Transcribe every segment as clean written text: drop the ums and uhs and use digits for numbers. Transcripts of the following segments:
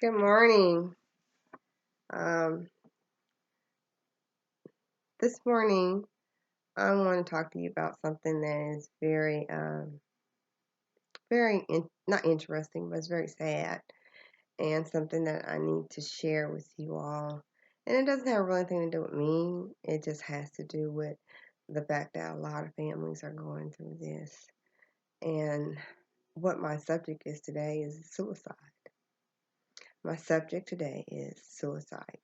Good morning. Um, this morning, I want to talk to you about something that is not interesting, but it's very sad, and something that I need to share with you all. And it doesn't have really anything to do with me. It just has to do with the fact that a lot of families are going through this. And what my subject is today is suicide. My subject today is suicide.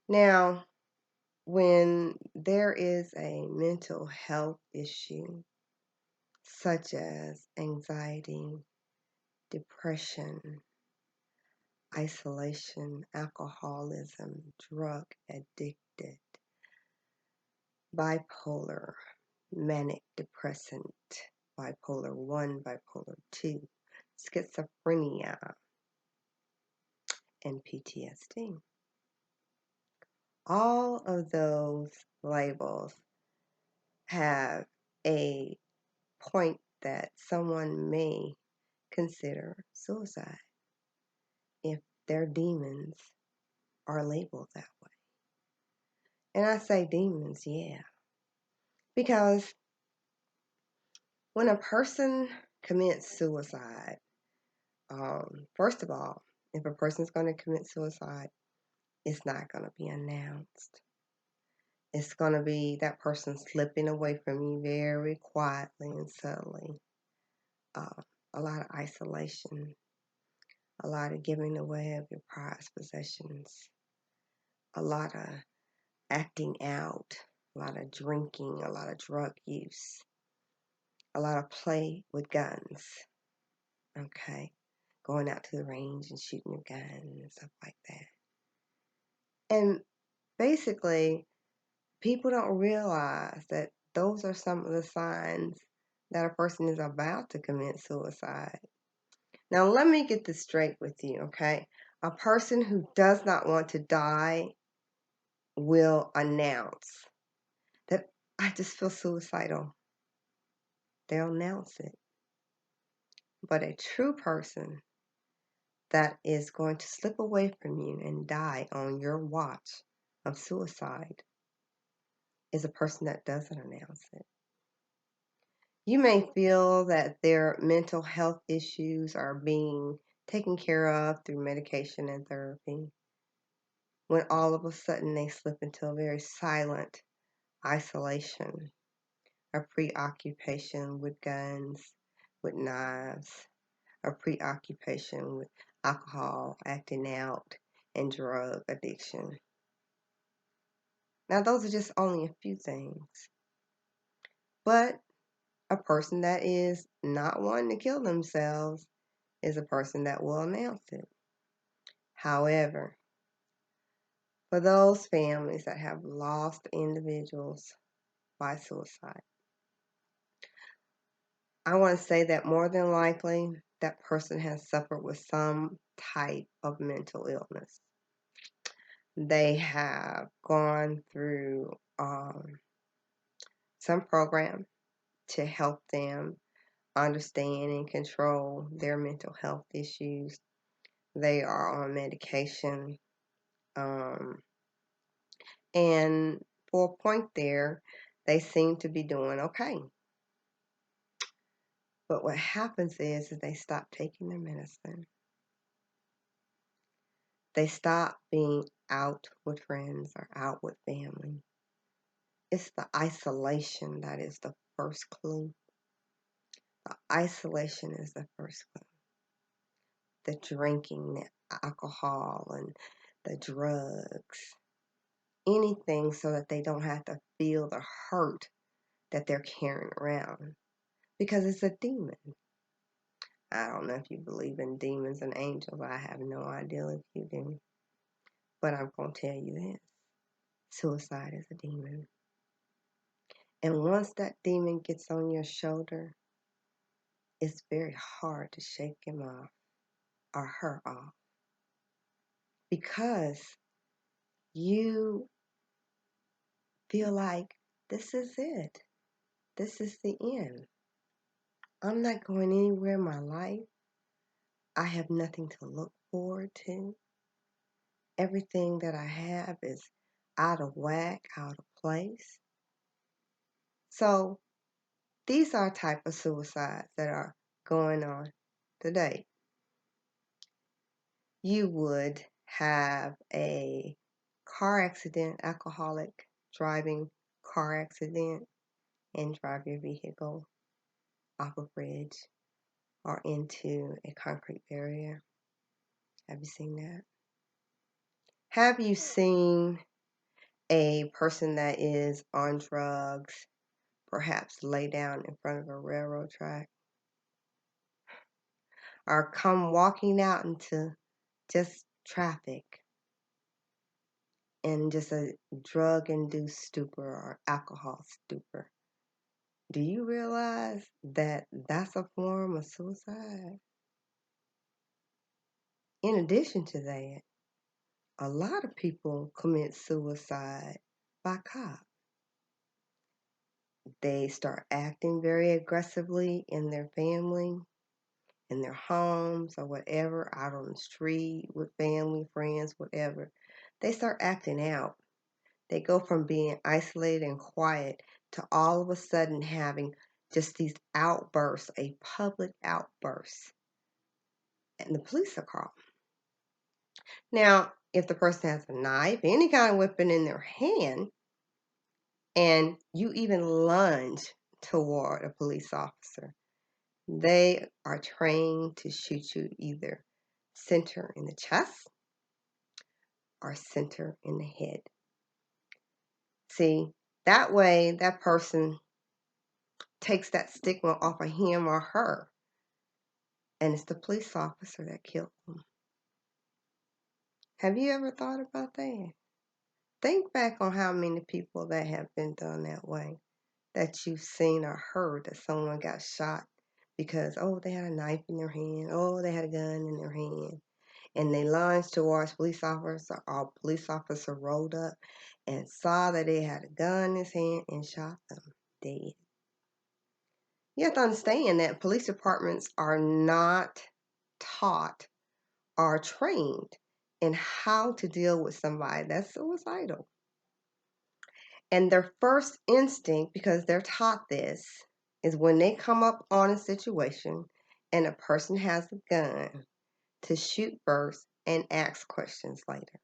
Now, when there is a mental health issue, such as anxiety, depression, isolation, alcoholism, drug addicted, bipolar, manic depressant, bipolar 1, bipolar 2, schizophrenia, and PTSD. All of those labels have a point that someone may consider suicide if their demons are labeled that way. And I say demons, yeah, because when a person commits suicide, first of all, if a person's going to commit suicide, it's not going to be announced. It's going to be that person slipping away from you very quietly and subtly. A lot of isolation, a lot of giving away of your prized possessions, a lot of acting out, a lot of drinking, a lot of drug use, a lot of play with guns, okay? Going out to the range and shooting your gun and stuff like that. And basically, people don't realize that those are some of the signs that a person is about to commit suicide. Now, let me get this straight with you, okay? A person who does not want to die will announce that I just feel suicidal. They'll announce it. But a true person that is going to slip away from you and die on your watch of suicide is a person that doesn't announce it. You may feel that their mental health issues are being taken care of through medication and therapy, when all of a sudden they slip into a very silent isolation, a preoccupation with guns, with knives, a preoccupation with alcohol, acting out, and drug addiction. Now, those are just only a few things. But a person that is not wanting to kill themselves is a person that will announce it. However, for those families that have lost individuals by suicide, I want to say that more than likely that person has suffered with some type of mental illness. They have gone through some program to help them understand and control their mental health issues. They are on medication. And for a point there, they seem to be doing okay. But what happens is they stop taking their medicine. They stop being out with friends or out with family. It's the isolation that is the first clue. The isolation is the first clue. The drinking, the alcohol, and the drugs. Anything so that they don't have to feel the hurt that they're carrying around. Because it's a demon. I don't know if you believe in demons and angels. I have no idea if you do. But I'm going to tell you this. Suicide is a demon. And once that demon gets on your shoulder, it's very hard to shake him off or her off. Because you feel like this is it. This is the end. I'm not going anywhere in my life. I have nothing to look afford to. Everything that I have is out of whack, out of place. So these are type of suicides that are going on today. You would have a car accident, alcoholic driving car accident, and drive your vehicle off a bridge or into a concrete barrier. Have you seen that? Have you seen a person that is on drugs perhaps lay down in front of a railroad track or come walking out into just traffic in just a drug-induced stupor or alcohol stupor? Do you realize that that's a form of suicide? In addition to that, a lot of people commit suicide by cop. They start acting very aggressively in their family, in their homes, or whatever, out on the street with family, friends, whatever. They start acting out. They go from being isolated and quiet to all of a sudden having just these outbursts, a public outburst. And the police are called. Now, if the person has a knife, any kind of weapon in their hand, and you even lunge toward a police officer, they are trained to shoot you either center in the chest or center in the head. See, that way that person takes that stigma off of him or her, and it's the police officer that killed them. Have you ever thought about that? Think back on how many people that have been done that way, that you've seen or heard that someone got shot because, oh, they had a knife in their hand, oh, they had a gun in their hand, and they lunged towards police officer, or police officer rolled up and saw that they had a gun in his hand and shot them dead. You have to understand that police departments are not taught or trained in how to deal with somebody that's suicidal. And their first instinct, because they're taught this, is when they come up on a situation and a person has a gun, to shoot first and ask questions later.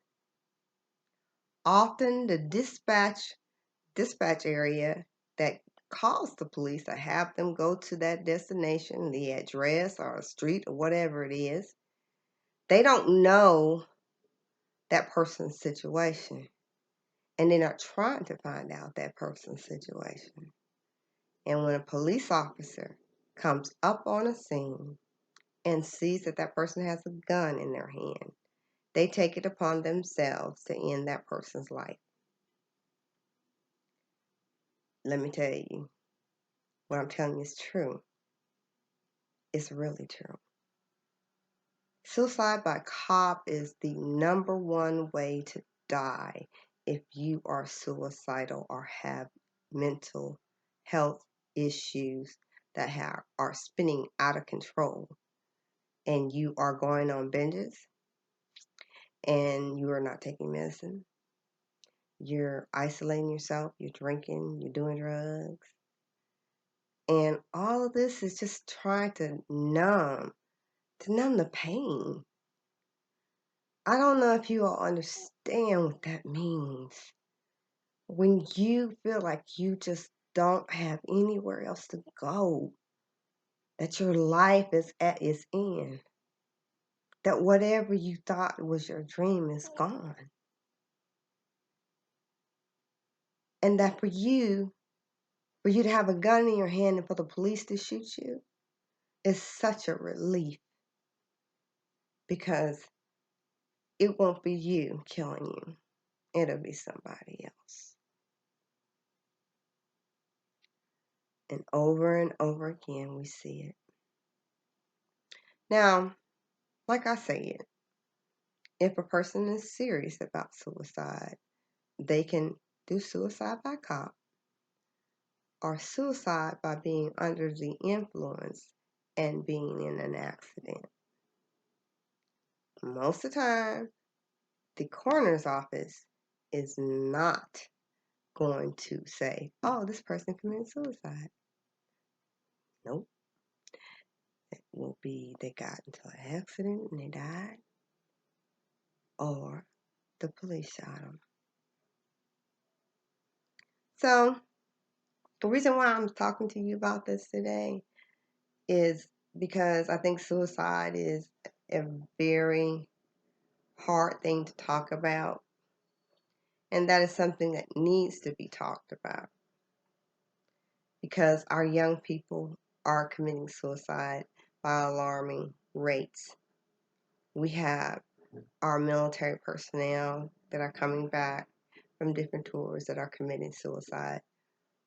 Often the dispatch area that calls the police to have them go to that destination, the address or a street or whatever it is, they don't know that person's situation, and they're not trying to find out that person's situation. And when a police officer comes up on a scene and sees that that person has a gun in their hand, they take it upon themselves to end that person's life. Let me tell you, what I'm telling you is true. It's really true. Suicide by cop is the number one way to die if you are suicidal or have mental health issues that are spinning out of control, and you are going on binges and you are not taking medicine. You're isolating yourself, you're drinking, you're doing drugs. And all of this is just trying to numb the pain. I don't know if you all understand what that means. When you feel like you just don't have anywhere else to go, that your life is at its end, that whatever you thought was your dream is gone. And that for you to have a gun in your hand and for the police to shoot you is such a relief, because it won't be you killing you. It'll be somebody else. And over again, we see it. Now, like I said, if a person is serious about suicide, they can do suicide by cop or suicide by being under the influence and being in an accident. most of the time, the coroner's office is not going to say, oh, this person committed suicide. Nope. It will be they got into an accident and they died, or the police shot them. So, the reason why I'm talking to you about this today is because I think suicide is a very hard thing to talk about, and that is something that needs to be talked about because our young people are committing suicide by alarming rates. We have our military personnel that are coming back from different tours that are committing suicide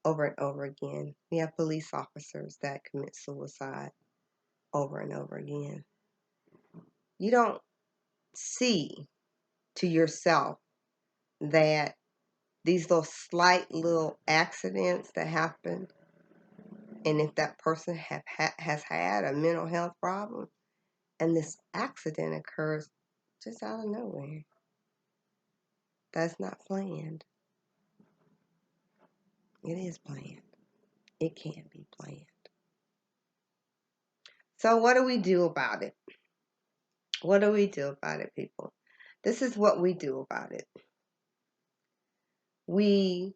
over and over again. We have police officers that commit suicide over and over again. You don't see to yourself that these little slight little accidents that happen, and if that person has had a mental health problem and this accident occurs just out of nowhere, that's not planned. It is planned. It can't be planned. So what do we do about it? What do we do about it, people? This is what we do about it. We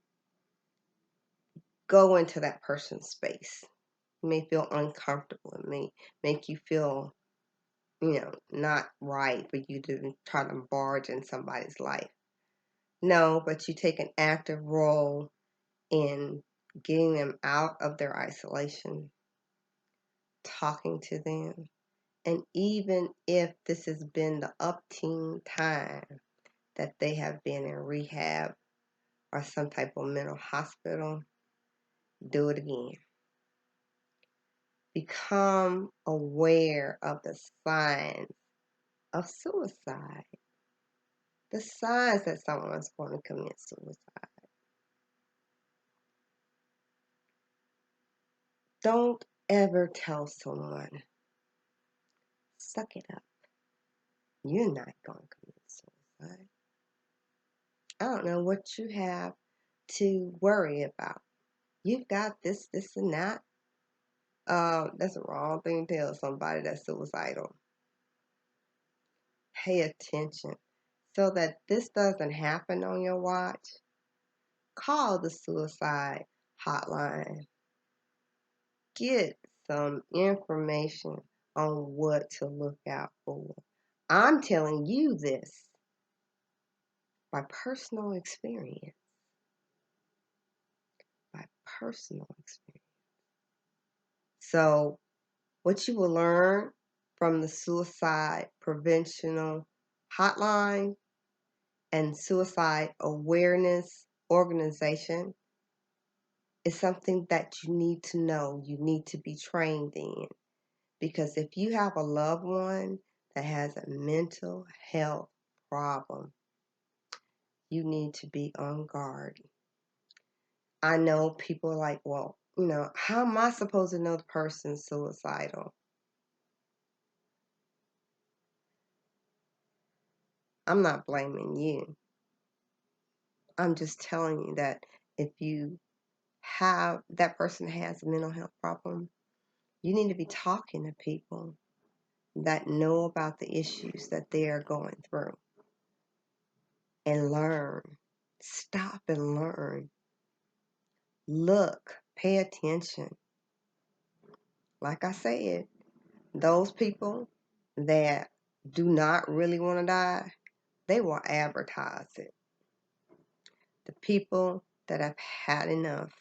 go into that person's space. You may feel uncomfortable. It may make you feel, not right for you to try to barge in somebody's life. No, but you take an active role in getting them out of their isolation, talking to them. And even if this has been the upteen time that they have been in rehab or some type of mental hospital, do it again. Become aware of the signs of suicide, the signs that someone's going to commit suicide. Don't ever tell someone, suck it up. You're not going to commit suicide. I don't know what you have to worry about. You've got this, and that. That's the wrong thing to tell somebody that's suicidal. Pay attention. So that this doesn't happen on your watch, call the suicide hotline. Get some information on what to look out for. I'm telling you this by personal experience. By personal experience. So, what you will learn from the suicide prevention hotline and suicide awareness organization is something that you need to know, you need to be trained in. Because if you have a loved one that has a mental health problem, you need to be on guard. I know people are like, well, how am I supposed to know the person's suicidal? I'm not blaming you. I'm just telling you that if you have that person has a mental health problem, you need to be talking to people that know about the issues that they are going through and learn. Stop and learn. Look, pay attention. Like I said, those people that do not really want to die, they will advertise it. The people that have had enough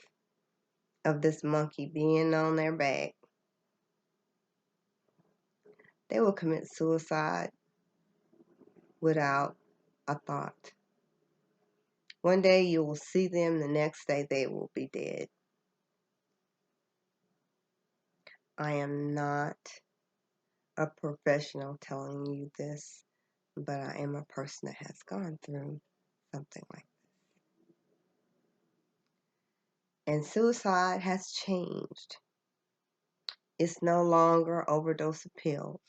of this monkey being on their back, they will commit suicide without a thought. One day you will see them, the next day they will be dead. I am not a professional telling you this, but I am a person that has gone through something like that. And suicide has changed. It's no longer overdose of pills.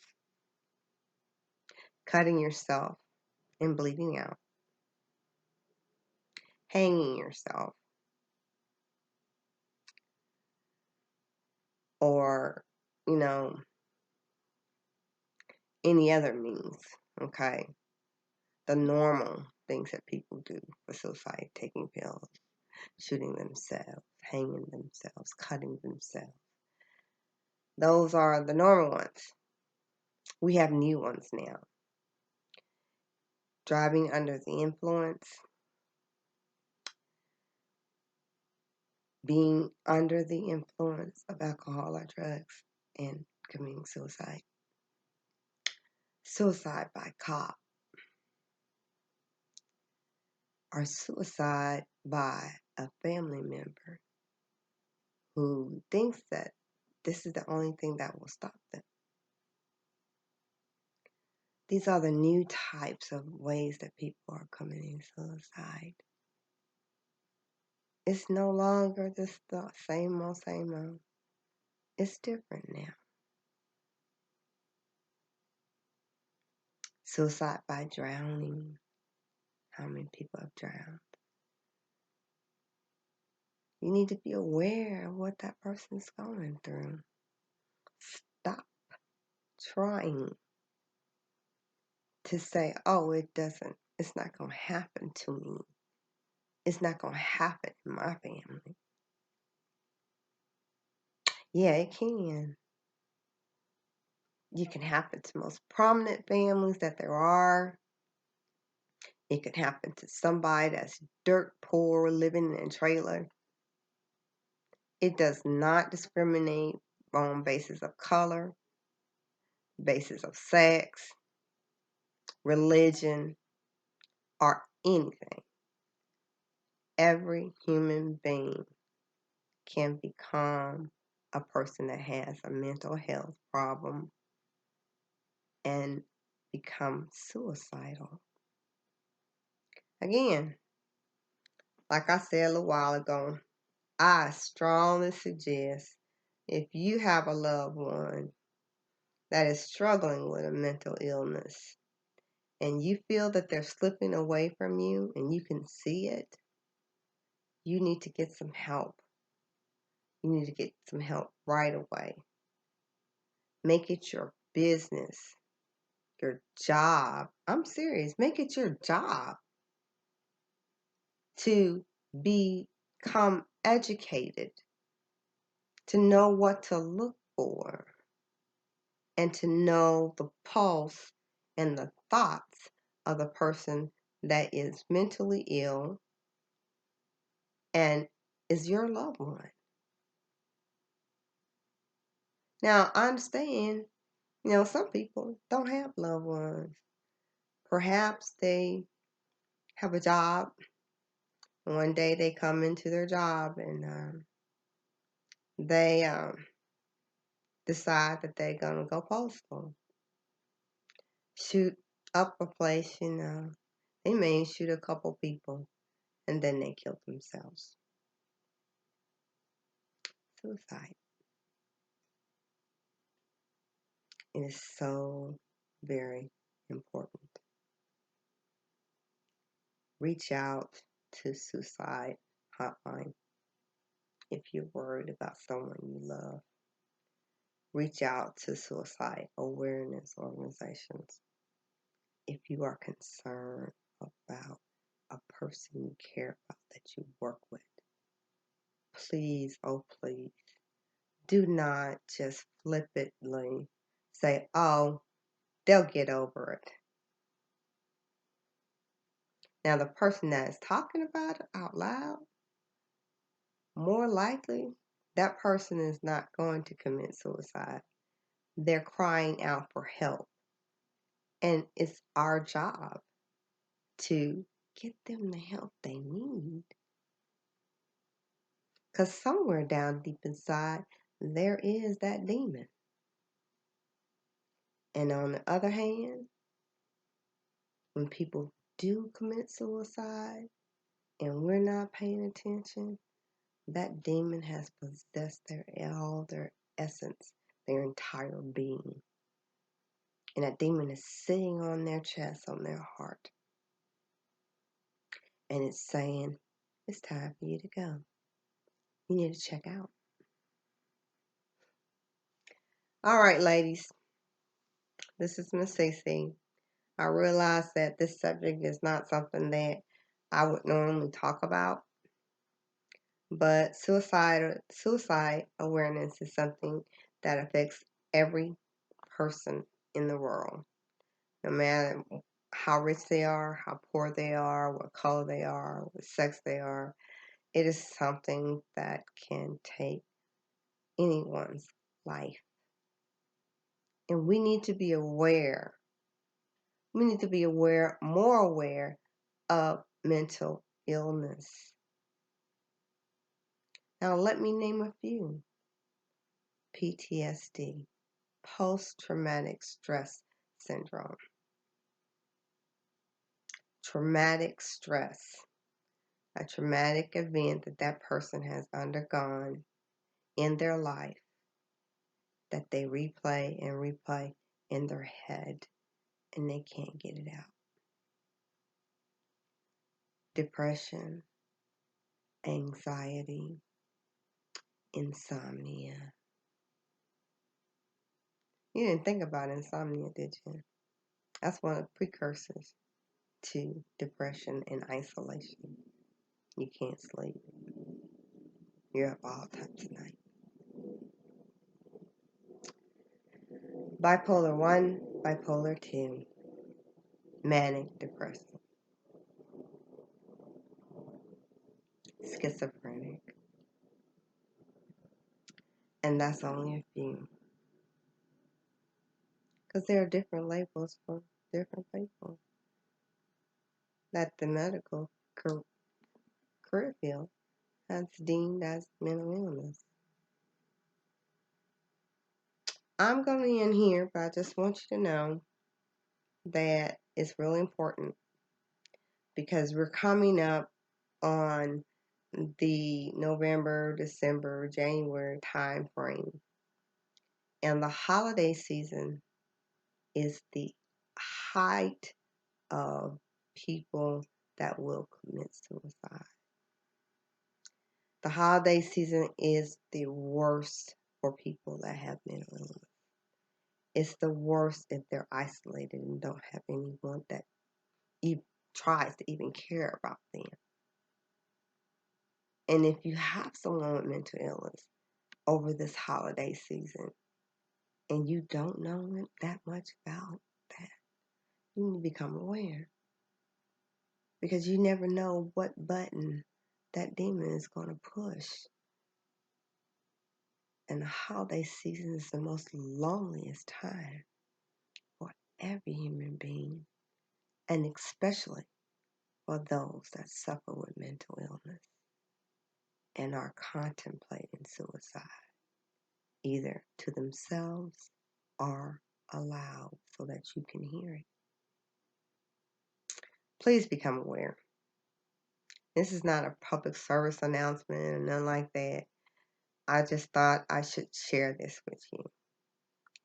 cutting yourself and bleeding out, hanging yourself, or, you know, any other means, okay? The normal things that people do for suicide, taking pills, shooting themselves, hanging themselves, cutting themselves. Those are the normal ones. We have new ones now. Driving under the influence, being under the influence of alcohol or drugs, and committing suicide. Suicide by cop, or suicide by a family member who thinks that this is the only thing that will stop them. These are the new types of ways that people are committing suicide. It's no longer just the same old, same old. It's different now. Suicide by drowning. How many people have drowned? You need to be aware of what that person's going through. Stop trying to say, oh, it's not going to happen to me. It's not going to happen in my family. Yeah, it can. It can happen to most prominent families that there are. It can happen to somebody that's dirt poor living in a trailer. It does not discriminate on basis of color, basis of sex, religion, or anything. Every human being can become a person that has a mental health problem and become suicidal. Again, like I said a little while ago, I strongly suggest if you have a loved one that is struggling with a mental illness and you feel that they're slipping away from you and you can see it, you need to get some help. You need to get some help right away. Make it your business, your job. I'm serious. Make it your job to become educated, to know what to look for, and to know the pulse and the thoughts of the person that is mentally ill and is your loved one. Now, I understand, some people don't have loved ones. Perhaps they have a job. One day they come into their job and they decide that they're going to go postal. Shoot up a place, They may shoot a couple people and then they kill themselves. Suicide. It is so very important. Reach out to suicide hotline if you're worried about someone you love. Reach out to suicide awareness organizations if you are concerned about a person you care about that you work with. Please, oh please, do not just flippantly say, oh, they'll get over it. Now, the person that is talking about it out loud, more likely, that person is not going to commit suicide. They're crying out for help. And it's our job to get them the help they need. Because somewhere down deep inside, there is that demon. And on the other hand, when people do commit suicide and we're not paying attention, that demon has possessed all their essence, their entire being. And that demon is sitting on their chest, on their heart. And it's saying, it's time for you to go. You need to check out. All right, ladies. This is Miss Cece. I realize that this subject is not something that I would normally talk about. But suicide awareness is something that affects every person in the world, no matter how rich they are, how poor they are, what color they are, what sex they are. It is something that can take anyone's life. And we need to be aware. We need to be more aware of mental illness. Now, let me name a few. PTSD, post-traumatic stress syndrome. Traumatic stress, a traumatic event that person has undergone in their life that they replay and replay in their head and they can't get it out. Depression, anxiety, insomnia. You didn't think about insomnia, did you? That's one of the precursors to depression and isolation. You can't sleep. You're up all times of night. Bipolar 1, bipolar 2, manic depressive, schizophrenic. And that's only a few. Because there are different labels for different people that the medical career field has deemed as mental illness. I'm going to end here, but I just want you to know that it's really important because we're coming up on the November, December, January time frame. And the holiday season is the height of people that will commit suicide. The holiday season is the worst for people that have mental illness. It's the worst if they're isolated and don't have anyone that tries to even care about them. And if you have someone with mental illness over this holiday season and you don't know that much about that, you need to become aware. Because you never know what button that demon is going to push. And the holiday season is the most loneliest time for every human being, and especially for those that suffer with mental illness and are contemplating suicide, either to themselves or aloud so that you can hear it. Please become aware. This is not a public service announcement or nothing like that. I just thought I should share this with you.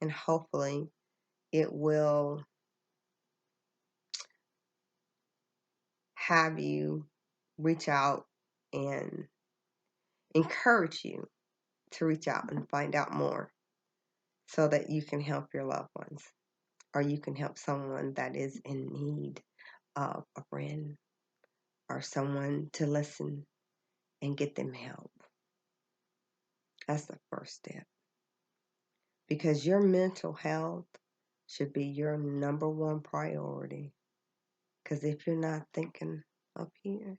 And hopefully it will have you reach out and encourage you to reach out and find out more so that you can help your loved ones or you can help someone that is in need of a friend or someone to listen and get them help. That's the first step. Because your mental health should be your number one priority. Because if you're not thinking up here,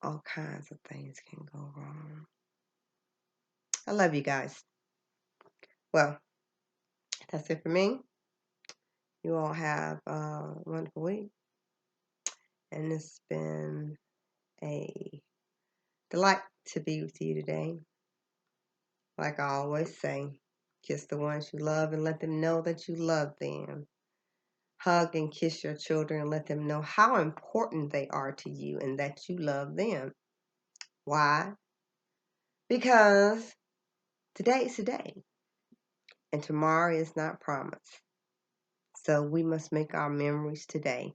all kinds of things can go wrong. I love you guys. Well, that's it for me. You all have a wonderful week. And it's been a delight to be with you today. Like I always say, kiss the ones you love and let them know that you love them. Hug and kiss your children and let them know how important they are to you and that you love them. Why? Because today's the day. and tomorrow is not promised. So we must make our memories today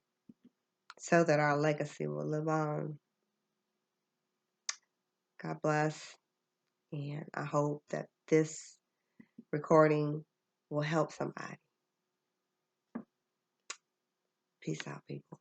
so that our legacy will live on. God bless, and I hope that this recording will help somebody. Peace out, people.